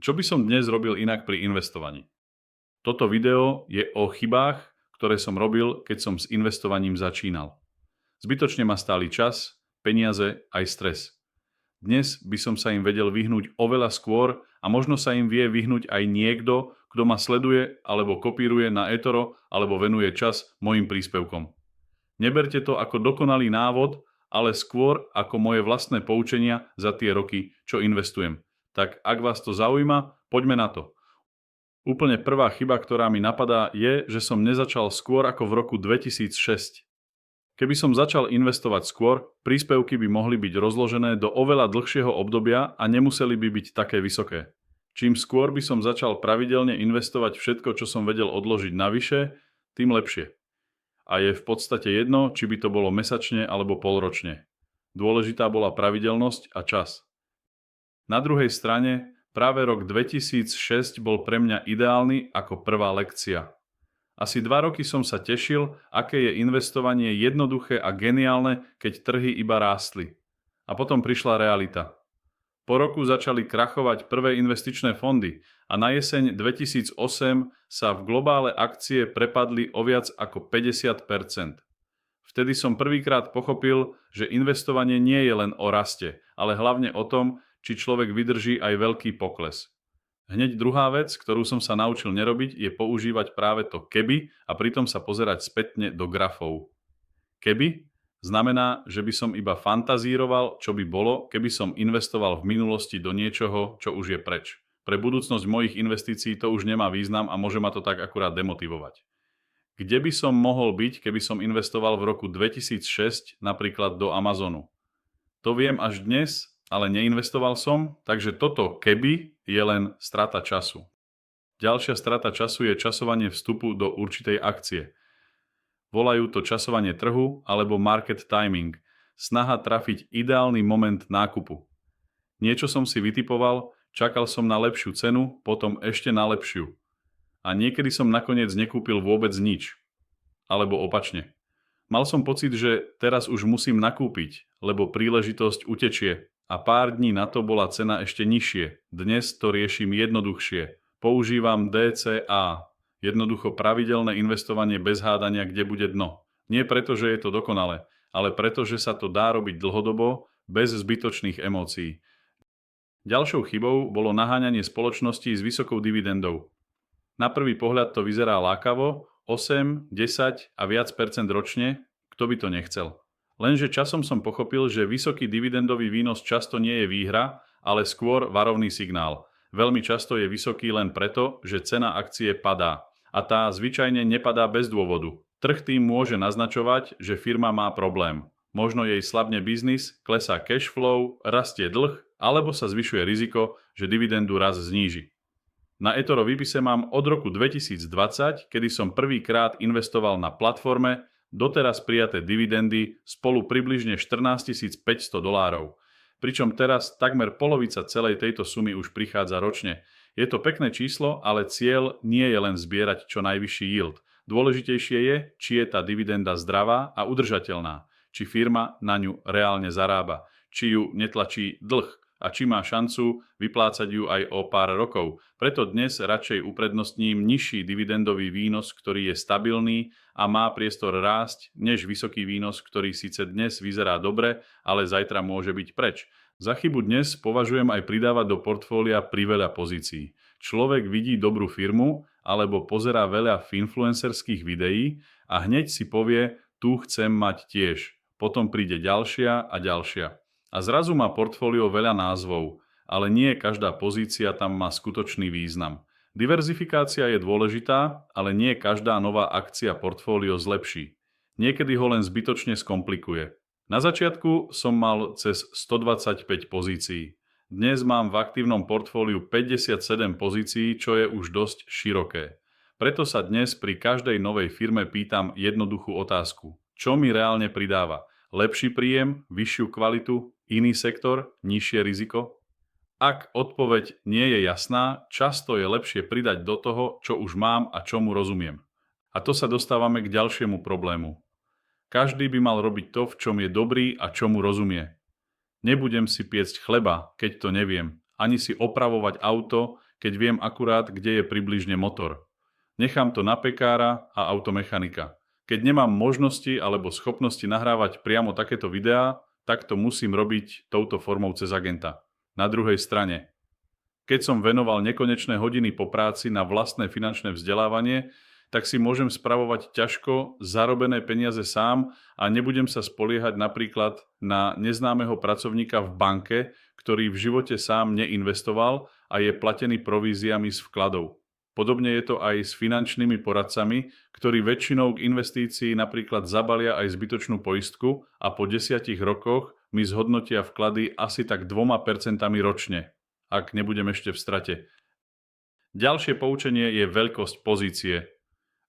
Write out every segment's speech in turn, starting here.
Čo by som dnes robil inak pri investovaní? Toto video je o chybách, ktoré som robil, keď som s investovaním začínal. Zbytočne ma stáli čas, peniaze aj stres. Dnes by som sa im vedel vyhnúť oveľa skôr a možno sa im vie vyhnúť aj niekto, kto ma sleduje alebo kopíruje na eToro alebo venuje čas mojim príspevkom. Neberte to ako dokonalý návod, ale skôr ako moje vlastné poučenia za tie roky, čo investujem. Tak ak vás to zaujíma, poďme na to. Úplne prvá chyba, ktorá mi napadá, je, že som nezačal skôr ako v roku 2006. Keby som začal investovať skôr, príspevky by mohli byť rozložené do oveľa dlhšieho obdobia a nemuseli by byť také vysoké. Čím skôr by som začal pravidelne investovať všetko, čo som vedel odložiť navyše, tým lepšie. A je v podstate jedno, či by to bolo mesačne alebo polročne. Dôležitá bola pravidelnosť a čas. Na druhej strane, práve rok 2006 bol pre mňa ideálny ako prvá lekcia. Asi 2 roky som sa tešil, aké je investovanie jednoduché a geniálne, keď trhy iba rástli. A potom prišla realita. Po roku začali krachovať prvé investičné fondy a na jeseň 2008 sa v globále akcie prepadli o viac ako 50%. Vtedy som prvýkrát pochopil, že investovanie nie je len o raste, ale hlavne o tom, či človek vydrží aj veľký pokles. Hneď druhá vec, ktorú som sa naučil nerobiť, je používať práve to keby a pritom sa pozerať spätne do grafov. Keby znamená, že by som iba fantazíroval, čo by bolo, keby som investoval v minulosti do niečoho, čo už je preč. Pre budúcnosť mojich investícií to už nemá význam a môže ma to tak akurát demotivovať. Kde by som mohol byť, keby som investoval v roku 2006 napríklad do Amazonu? To viem až dnes, ale neinvestoval som, takže toto keby je len strata času. Ďalšia strata času je časovanie vstupu do určitej akcie. Volajú to časovanie trhu alebo market timing, snaha trafiť ideálny moment nákupu. Niečo som si vytipoval, čakal som na lepšiu cenu, potom ešte na lepšiu. A niekedy som nakoniec nekúpil vôbec nič. Alebo opačne. Mal som pocit, že teraz už musím nakúpiť, lebo príležitosť utečie. A pár dní na to bola cena ešte nižšie. Dnes to riešim jednoduchšie. Používam DCA. Jednoducho pravidelné investovanie bez hádania, kde bude dno. Nie preto, že je to dokonalé, ale preto, že sa to dá robiť dlhodobo, bez zbytočných emócií. Ďalšou chybou bolo naháňanie spoločností s vysokou dividendou. Na prvý pohľad to vyzerá lákavo, 8, 10 a viac percent ročne, kto by to nechcel. Lenže časom som pochopil, že vysoký dividendový výnos často nie je výhra, ale skôr varovný signál. Veľmi často je vysoký len preto, že cena akcie padá. A tá zvyčajne nepadá bez dôvodu. Trh tým môže naznačovať, že firma má problém. Možno jej slabne biznis, klesá cash flow, rastie dlh, alebo sa zvyšuje riziko, že dividendu raz zníži. Na eToro výpise mám od roku 2020, kedy som prvýkrát investoval na platforme, doteraz prijaté dividendy spolu približne $14 500. Pričom teraz takmer polovica celej tejto sumy už prichádza ročne. Je to pekné číslo, ale cieľ nie je len zbierať čo najvyšší yield. Dôležitejšie je, či je tá dividenda zdravá a udržateľná, či firma na ňu reálne zarába, či ju netlačí dlh a či má šancu vyplácať ju aj o pár rokov. Preto dnes radšej uprednostním nižší dividendový výnos, ktorý je stabilný a má priestor rásť, než vysoký výnos, ktorý síce dnes vyzerá dobre, ale zajtra môže byť preč. Za chybu dnes považujem aj pridávať do portfólia priveľa pozícií. Človek vidí dobrú firmu alebo pozerá veľa influencerských videí a hneď si povie, tu chcem mať tiež. Potom príde ďalšia a ďalšia. A zrazu má portfólio veľa názvov, ale nie každá pozícia tam má skutočný význam. Diverzifikácia je dôležitá, ale nie každá nová akcia portfólio zlepší. Niekedy ho len zbytočne skomplikuje. Na začiatku som mal cez 125 pozícií. Dnes mám v aktívnom portfóliu 57 pozícií, čo je už dosť široké. Preto sa dnes pri každej novej firme pýtam jednoduchú otázku. Čo mi reálne pridáva? Lepší príjem, vyššiu kvalitu, iný sektor, nižšie riziko? Ak odpoveď nie je jasná, často je lepšie pridať do toho, čo už mám a čomu rozumiem. A to sa dostávame k ďalšiemu problému. Každý by mal robiť to, v čom je dobrý a čomu rozumie. Nebudem si piecť chleba, keď to neviem, ani si opravovať auto, keď viem akurát, kde je približne motor. Nechám to na pekára a automechanika. Keď nemám možnosti alebo schopnosti nahrávať priamo takéto videá, tak to musím robiť touto formou cez agenta. Na druhej strane, keď som venoval nekonečné hodiny po práci na vlastné finančné vzdelávanie, tak si môžem spravovať ťažko zarobené peniaze sám a nebudem sa spoliehať napríklad na neznámeho pracovníka v banke, ktorý v živote sám neinvestoval a je platený províziami z vkladov. Podobne je to aj s finančnými poradcami, ktorí väčšinou k investícii napríklad zabalia aj zbytočnú poistku a po 10 rokoch mi zhodnotia vklady asi tak 2% ročne, ak nebudem ešte v strate. Ďalšie poučenie je veľkosť pozície.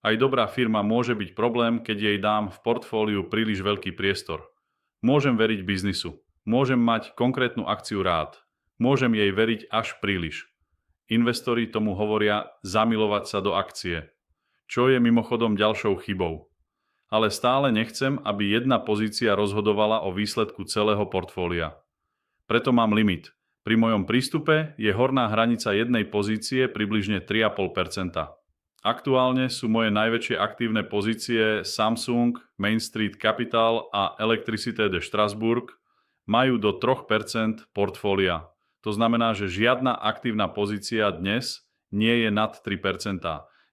Aj dobrá firma môže byť problém, keď jej dám v portfóliu príliš veľký priestor. Môžem veriť biznisu, môžem mať konkrétnu akciu rád, môžem jej veriť až príliš. Investori tomu hovoria zamilovať sa do akcie, čo je mimochodom ďalšou chybou. Ale stále nechcem, aby jedna pozícia rozhodovala o výsledku celého portfólia. Preto mám limit. Pri mojom prístupe je horná hranica jednej pozície približne 3,5%. Aktuálne sú moje najväčšie aktívne pozície Samsung, Main Street Capital a Electricité de Strasbourg, majú do 3% portfólia. To znamená, že žiadna aktívna pozícia dnes nie je nad 3%.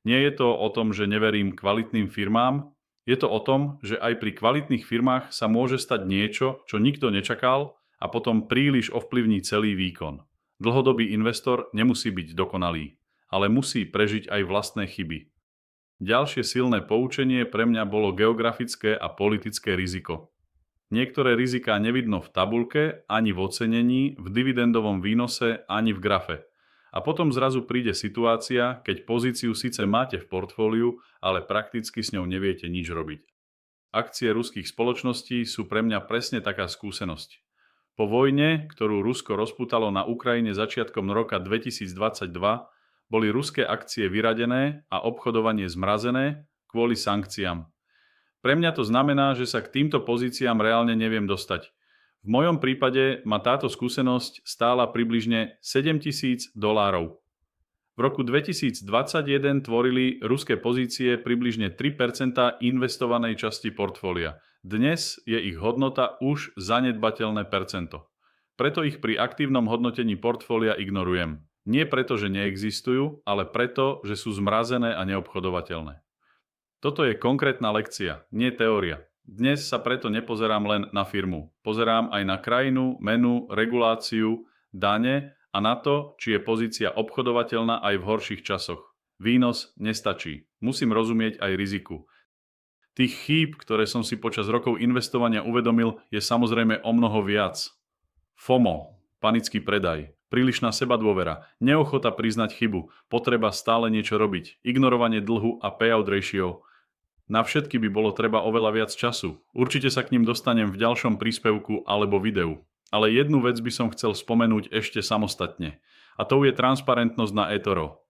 Nie je to o tom, že neverím kvalitným firmám, je to o tom, že aj pri kvalitných firmách sa môže stať niečo, čo nikto nečakal a potom príliš ovplyvní celý výkon. Dlhodobý investor nemusí byť dokonalý, ale musí prežiť aj vlastné chyby. Ďalšie silné poučenie pre mňa bolo geografické a politické riziko. Niektoré riziká nevidno v tabuľke, ani v ocenení, v dividendovom výnose, ani v grafe. A potom zrazu príde situácia, keď pozíciu síce máte v portfóliu, ale prakticky s ňou neviete nič robiť. Akcie ruských spoločností sú pre mňa presne taká skúsenosť. Po vojne, ktorú Rusko rozpútalo na Ukrajine začiatkom roka 2022, boli ruské akcie vyradené a obchodovanie zmrazené kvôli sankciám. Pre mňa to znamená, že sa k týmto pozíciám reálne neviem dostať. V mojom prípade ma táto skúsenosť stála približne $7,000. V roku 2021 tvorili ruské pozície približne 3% investovanej časti portfólia. Dnes je ich hodnota už zanedbateľné percento. Preto ich pri aktívnom hodnotení portfólia ignorujem. Nie preto, že neexistujú, ale preto, že sú zmrazené a neobchodovateľné. Toto je konkrétna lekcia, nie teória. Dnes sa preto nepozerám len na firmu. Pozerám aj na krajinu, menu, reguláciu, dane a na to, či je pozícia obchodovateľná aj v horších časoch. Výnos nestačí. Musím rozumieť aj riziku. Tých chýb, ktoré som si počas rokov investovania uvedomil, je samozrejme omnoho viac. FOMO, panický predaj, prílišná sebadôvera, neochota priznať chybu, potreba stále niečo robiť, ignorovanie dlhu a payout ratio. Na všetky by bolo treba oveľa viac času. Určite sa k ním dostanem v ďalšom príspevku alebo videu. Ale jednu vec by som chcel spomenúť ešte samostatne. A to je transparentnosť na eToro.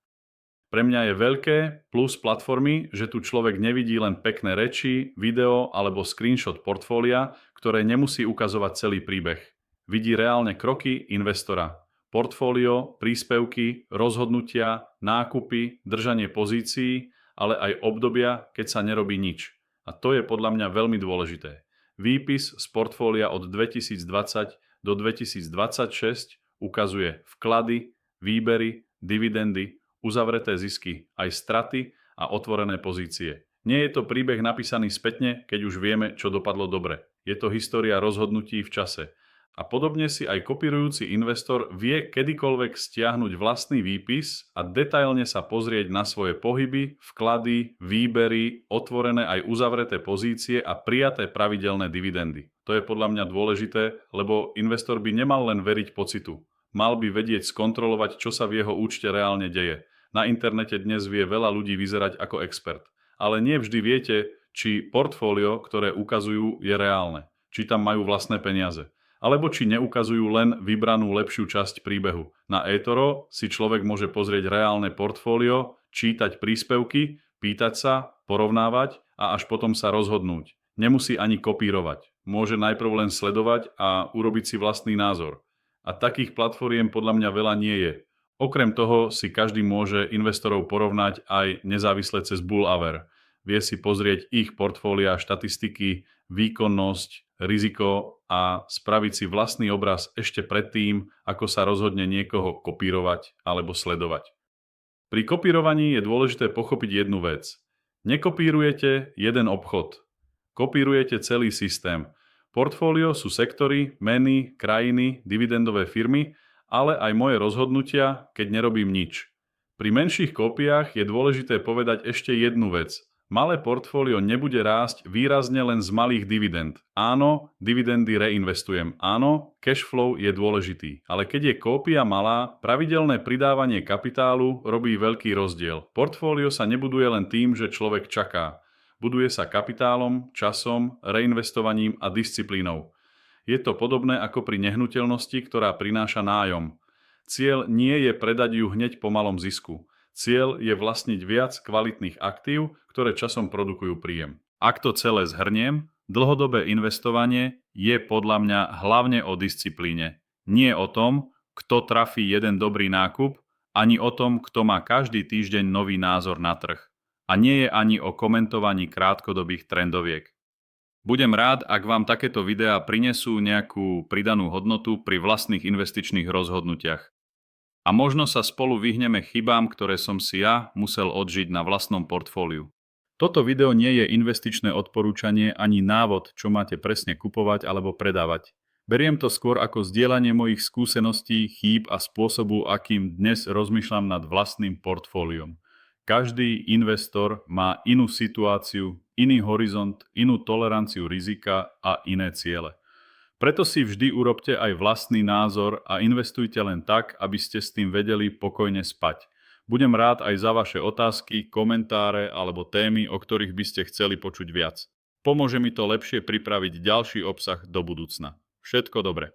Pre mňa je veľké plus platformy, že tu človek nevidí len pekné reči, video alebo screenshot portfólia, ktoré nemusí ukazovať celý príbeh. Vidí reálne kroky investora. Portfólio, príspevky, rozhodnutia, nákupy, držanie pozícií, ale aj obdobia, keď sa nerobí nič. A to je podľa mňa veľmi dôležité. Výpis z portfólia od 2020 do 2026 ukazuje vklady, výbery, dividendy, uzavreté zisky, aj straty a otvorené pozície. Nie je to príbeh napísaný spätne, keď už vieme, čo dopadlo dobre. Je to história rozhodnutí v čase. A podobne si aj kopírujúci investor vie kedykoľvek stiahnuť vlastný výpis a detailne sa pozrieť na svoje pohyby, vklady, výbery, otvorené aj uzavreté pozície a prijaté pravidelné dividendy. To je podľa mňa dôležité, lebo investor by nemal len veriť pocitu. Mal by vedieť skontrolovať, čo sa v jeho účte reálne deje. Na internete dnes vie veľa ľudí vyzerať ako expert. Ale nie vždy viete, či portfólio, ktoré ukazujú, je reálne. Či tam majú vlastné peniaze. Alebo či neukazujú len vybranú lepšiu časť príbehu. Na eToro si človek môže pozrieť reálne portfólio, čítať príspevky, pýtať sa, porovnávať a až potom sa rozhodnúť. Nemusí ani kopírovať. Môže najprv len sledovať a urobiť si vlastný názor. A takých platformiem podľa mňa veľa nie je. Okrem toho si každý môže investorov porovnať aj nezávisle cez Bullaver. Vie si pozrieť ich portfólia, štatistiky, výkonnosť, riziko a spraviť si vlastný obraz ešte predtým, ako sa rozhodne niekoho kopírovať alebo sledovať. Pri kopírovaní je dôležité pochopiť jednu vec. Nekopírujete jeden obchod. Kopírujete celý systém. Portfólio sú sektory, meny, krajiny, dividendové firmy, ale aj moje rozhodnutia, keď nerobím nič. Pri menších kópiách je dôležité povedať ešte jednu vec. Malé portfólio nebude rásť výrazne len z malých dividend. Áno, dividendy reinvestujem. Áno, cash flow je dôležitý. Ale keď je kópia malá, pravidelné pridávanie kapitálu robí veľký rozdiel. Portfólio sa nebuduje len tým, že človek čaká. Buduje sa kapitálom, časom, reinvestovaním a disciplínou. Je to podobné ako pri nehnuteľnosti, ktorá prináša nájom. Cieľ nie je predať ju hneď po malom zisku. Cieľ je vlastniť viac kvalitných aktív, ktoré časom produkujú príjem. Ak to celé zhrniem, dlhodobé investovanie je podľa mňa hlavne o disciplíne. Nie o tom, kto trafí jeden dobrý nákup, ani o tom, kto má každý týždeň nový názor na trh. A nie je ani o komentovaní krátkodobých trendoviek. Budem rád, ak vám takéto videá prinesú nejakú pridanú hodnotu pri vlastných investičných rozhodnutiach. A možno sa spolu vyhneme chybám, ktoré som si ja musel odžiť na vlastnom portfóliu. Toto video nie je investičné odporúčanie ani návod, čo máte presne kupovať alebo predávať. Beriem to skôr ako zdieľanie mojich skúseností, chýb a spôsobu, akým dnes rozmýšľam nad vlastným portfóliom. Každý investor má inú situáciu, iný horizont, inú toleranciu rizika a iné ciele. Preto si vždy urobte aj vlastný názor a investujte len tak, aby ste s tým vedeli pokojne spať. Budem rád aj za vaše otázky, komentáre alebo témy, o ktorých by ste chceli počuť viac. Pomôže mi to lepšie pripraviť ďalší obsah do budúcna. Všetko dobré.